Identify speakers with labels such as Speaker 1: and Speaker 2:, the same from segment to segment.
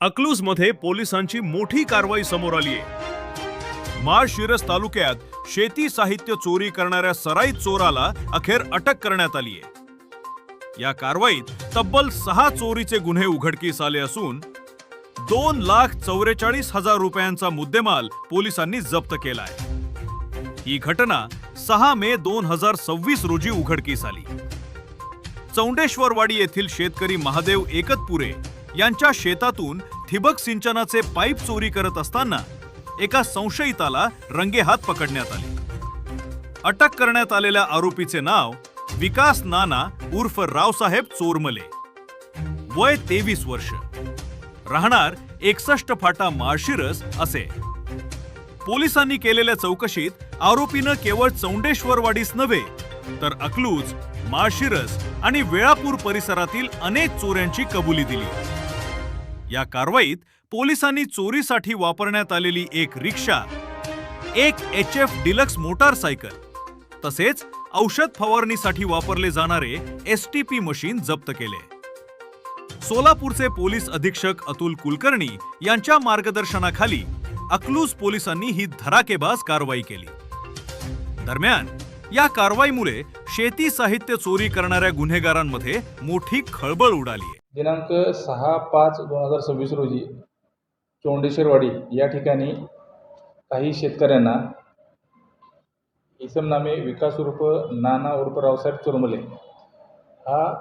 Speaker 1: अकलूजमध्ये पोलिसांची मोठी कारवाई समोर आली आहे। माळशिरस तालुक्यात शेती साहित्य चोरी करणाऱ्या सराईत चोराला अखेर अटक करण्यात आली आहे। या कारवाईत तब्बल 6 चोरीचे गुन्हे उघडकीस आले असून 2,44,000 रुपयांचा मुद्देमाल पोलिसांनी जप्त केलाय। ही घटना 6 मे 2026 रोजी उघडकीस आली। चौंडेश्वरवाडी येथील शेतकरी महादेव एकतपुरे यांच्या शेतातून ठिबक सिंचनाचे पाईप चोरी करत असताना एका संशयिताला रंगेहात पकडण्यात आले। अटक करण्यात आलेल्या आरोपीचे नाव विकास नाना उर्फ रावसाहेब चोरमले, वय 23 वर्ष, राहणार 61 फाटा माळशिरस असे। पोलिसांनी केलेल्या चौकशीत आरोपीनं केवळ चौंडेश्वरवाडीच नव्हे तर अकलूज, माळशिरस आणि वेळापूर परिसरातील अनेक चोऱ्यांची कबुली दिली। या कारवाईत पोलिसांनी चोरीसाठी वापरण्यात आलेली एक रिक्षा, एक HF डिलक्स मोटारसायकल तसेच औषध फवारणीसाठी वापरले जाणारे STP मशीन जप्त केले। सोलापूरचे पोलीस अधीक्षक अतुल कुलकर्णी यांच्या मार्गदर्शनाखाली अकलूज पोलिसांनी ही धडाकेबाज कारवाई केली। दरम्यान या कारवाईमुळे शेती साहित्य चोरी करणाऱ्या गुन्हेगारांमध्ये मोठी खळबळ उडाली आहे।
Speaker 2: दिनांक 6/5/2026 रोजी चौंडेश्वरवाडी या ठिकाणी काही शेतकऱ्यांना इसम नामे विकास उर्फ नाना उर्फ रावसाहेब चोरमले हा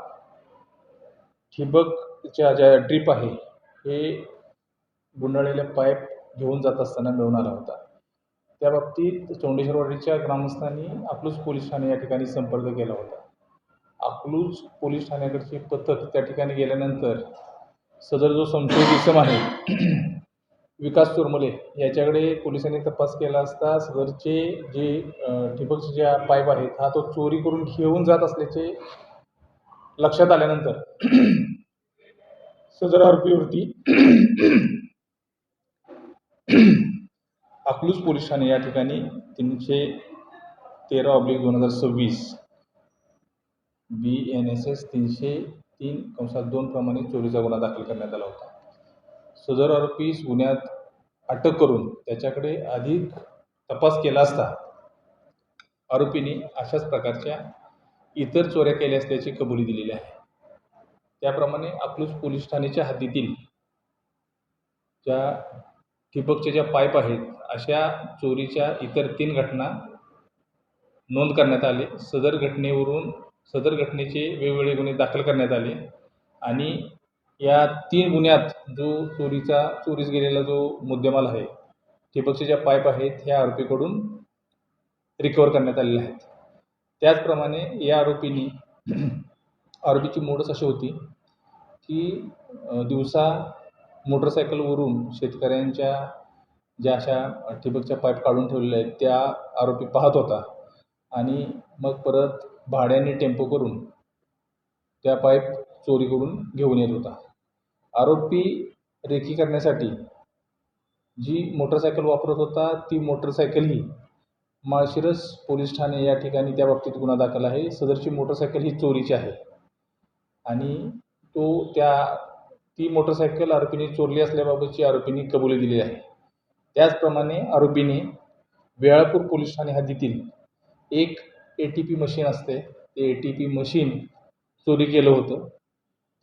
Speaker 2: ठिबकच्या ज्या ड्रीप आहे हे गुंडाळलेले पाईप घेऊन जात असताना मिळून आला होता। त्या बाबतीत चौंडेश्वरवाडीच्या ग्रामस्थांनी अकलूज पोलीस ठाणे या ठिकाणी संपर्क केला होता। अकलूज पोलीस ठाण्याकडचे पथक त्या ठिकाणी गेल्यानंतर सदर जो संशयित इसम आहे विकास चोरमले याच्याकडे पोलिसांनी तपास केला असता सदरचे जे ठिबकचे ज्या पाईप आहेत हा तो चोरी करून घेऊन जात असल्याचे लक्षात आल्यानंतर सदर आरोपीवरती अकलूज पोलीस ठाणे या ठिकाणी 313/2026 BNSS 303/2 प्रमाणे चोरीचा गुन्हा दाखल करण्यात आला होता। सदर आरोपीस गुन्ह्यात अटक करून त्याच्याकडे अधिक तपास केला असता आरोपीने अशाच प्रकारच्या इतर चोऱ्या केल्या असल्याची कबुली दिलेली आहे। त्याप्रमाणे अकलूज पोलीस ठाण्याच्या हद्दीतील ज्या ठिबकचे ज्या पाईप आहेत अशा चोरीच्या इतर 3 घटना नोंद करण्यात आले। सदर घटनेचे वेगवेगळे गुन्हे दाखल करण्यात आले आणि या 3 गुन्ह्यात जो चोरीस गेलेला जो मुद्देमाल आहे ठिबकचे ज्या पाईप आहेत ह्या आरोपीकडून रिकवर करण्यात आलेले आहेत। त्याचप्रमाणे या आरोपीची मोडस अशी होती की दिवसा मोटरसायकलवरून शेतकऱ्यांच्या ज्या अशा ठिबकच्या पाईप काढून ठेवलेल्या आहेत त्या आरोपी पाहत होता आणि मग परत भाड्याने टेम्पो करून त्या पाईप चोरी करून घेऊन येत होता। आरोपी रेकी करण्यासाठी जी मोटरसायकल वापरत होता ती मोटरसायकल ही माळशिरस पोलीस ठाणे या ठिकाणी त्या बाबतीत गुन्हा दाखल आहे। सदरची मोटरसायकल ही चोरीची आहे आणि ती मोटरसायकल आरोपीने चोरली असल्याबाबतची आरोपीने कबुली दिली आहे। त्याचप्रमाणे आरोपीने वेळापूर पोलीस ठाणे हद्दीतील एक ATP मशीन असते ते ATP मशीन चोरी केलं होतं।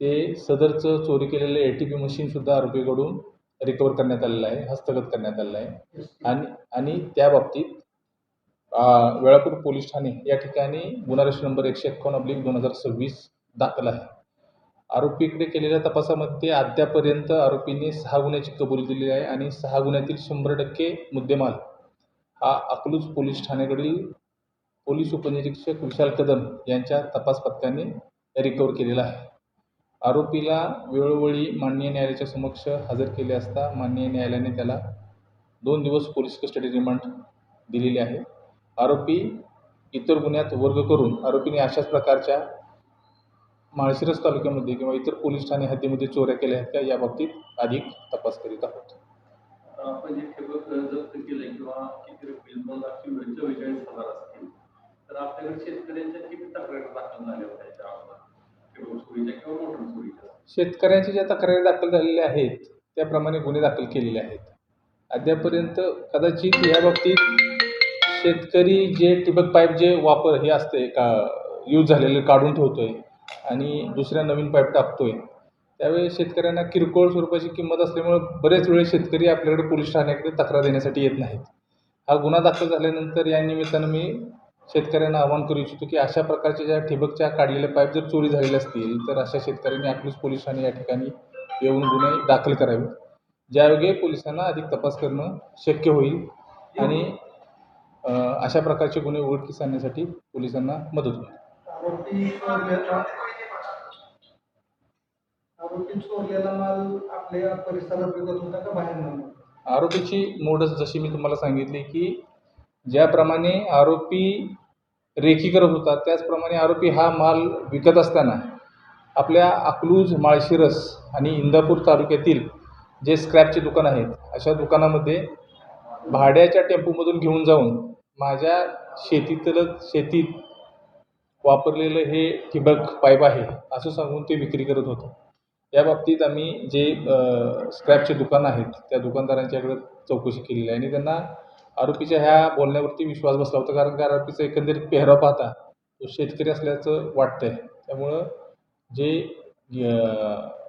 Speaker 2: ते सदरचं चोरी केलेलं ATP मशीनसुद्धा आरोपीकडून रिकवर करण्यात आलेलं आहे, हस्तगत करण्यात आलेलं आहे आणि त्या बाबतीत वेळापूर पोलीस ठाणे या ठिकाणी गुन्हा रजिस्टर नंबर 151/2026 दाखल आहे। आरोपीकडे केलेल्या तपासामध्ये अद्यापर्यंत आरोपीने 6 गुन्ह्याची कबुली दिलेली आहे आणि 6 गुन्ह्यातील 100% मुद्देमाल हा अकलूज पोलीस ठाण्याकडील पोलीस उपनिरीक्षक विशाल कदम यांच्या तपास पथकाने रिकवर केलेला आहे। आरोपीला वेळोवेळी माननीय न्यायालयाच्या समक्ष हजर केले असता माननीय न्यायालयाने त्याला 2 दिवस पोलीस कस्टडी रिमांड दिलेली आहे। आरोपी इतर गुन्ह्यात वर्ग करून आरोपीने अशाच प्रकारच्या माळशिरस तालुक्यामध्ये किंवा इतर पोलीस ठाणे हद्दीमध्ये चोऱ्या केल्या आहेत का या बाबतीत अधिक तपास करीत आहोत।
Speaker 3: आपण जे ठिबक जप्त केले किंवा किती रुपये 2,44,000 असतील तर आपल्याकडे शेतकऱ्यांच्या किती तक्रारी दाखल झाल्या होत्या त्याच्या ठिबक चोरीच्या किंवा मोटर चोरीच्या?
Speaker 2: शेतकऱ्यांच्या ज्या तक्रारी दाखल झालेल्या आहेत त्याप्रमाणे गुन्हे दाखल केलेले आहेत. अद्यापर्यंत कदाचित या बाबतीत शेतकरी जे ठिबक पाईप जे वापर हे असते का यूज झालेले काढून ठेवतोय आणि दुसऱ्या नवीन पाईप टाकतोय, त्यावेळेस शेतकऱ्यांना किरकोळ स्वरूपाची किंमत असल्यामुळं बरेच वेळेस शेतकरी आपल्याकडे पोलीस ठाण्याकडे तक्रार देण्यासाठी येत नाहीत. हा गुन्हा दाखल झाल्यानंतर या निमित्तानं मी शेतकऱ्यांना आवाहन करू इच्छितो की अशा प्रकारच्या ज्या ठिबकच्या काढलेल्या पाईप जर चोरी झालेल्या असतील तर अशा शेतकऱ्यांनी अकलूज पोलीस ठाणे या ठिकाणी येऊन गुन्हे दाखल करावे, ज्यायोगे पोलिसांना अधिक तपास करणं शक्य होईल आणि अशा प्रकारचे गुन्हे उघडकीस आणण्यासाठी पोलिसांना मदत होईल.
Speaker 4: आरोपी चोरलेला माल आपल्या परिसरात विकत होता का बाहेर नव्हता?
Speaker 2: आरोपीची मोडच जशी मी तुम्हाला सांगितली की ज्याप्रमाणे आरोपी रेकी करत होता त्याचप्रमाणे आरोपी हा माल विकत असताना आपल्या अकलूज, माळशिरस आणि इंदापूर तालुक्यातील जे स्क्रॅपचे दुकान आहेत अशा दुकानामध्ये भाड्याच्या टेम्पोमधून घेऊन जाऊन माझ्या शेतीत वापरलेलं हे ठिबक पाईप आहे असं सांगून ते विक्री करत होतं. या बाबतीत आम्ही जे स्क्रॅपचे दुकान आहेत त्या दुकानदारांच्याकडे चौकशी केलेली आहे आणि त्यांना आरोपीच्या ह्या बोलण्यावरती विश्वास बसला होता, कारण का आरोपीचा एकंदरीत पेहराव पाहता तो शेतकरी असल्याचं वाटतंय. त्यामुळं जे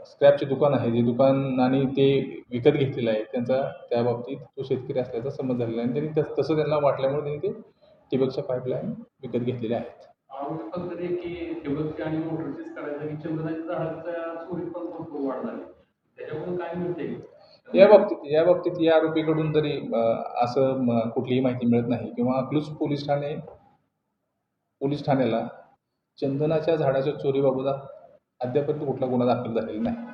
Speaker 2: स्क्रॅपचे दुकान आहे, जे दुकानाने ते विकत घेतलेलं आहे त्यांचा त्या बाबतीत तो शेतकरी असल्याचा समज झालेला आहे आणि त्यांनी तसं त्यांना वाटल्यामुळे त्यांनी ते ठिबकच्या पाईपलाईन विकत घेतलेल्या आहेत.
Speaker 3: आरोपी फक्त रे की ठिबकची आणि मोटरचीच करायचं की चंदनाच्या झाडाच्या चोरीत पण भरपूर वाढ झाली, त्याच्याकडून काय मिळते?
Speaker 2: या बाबतीत या आरोपीकडून तरी असं कुठलीही माहिती मिळत नाही किंवा अकलूज पोलीस ठाण्याला चंदनाच्या झाडाच्या चोरीबाबत अद्यापर्यंत कुठला गुन्हा दाखल झालेला नाही.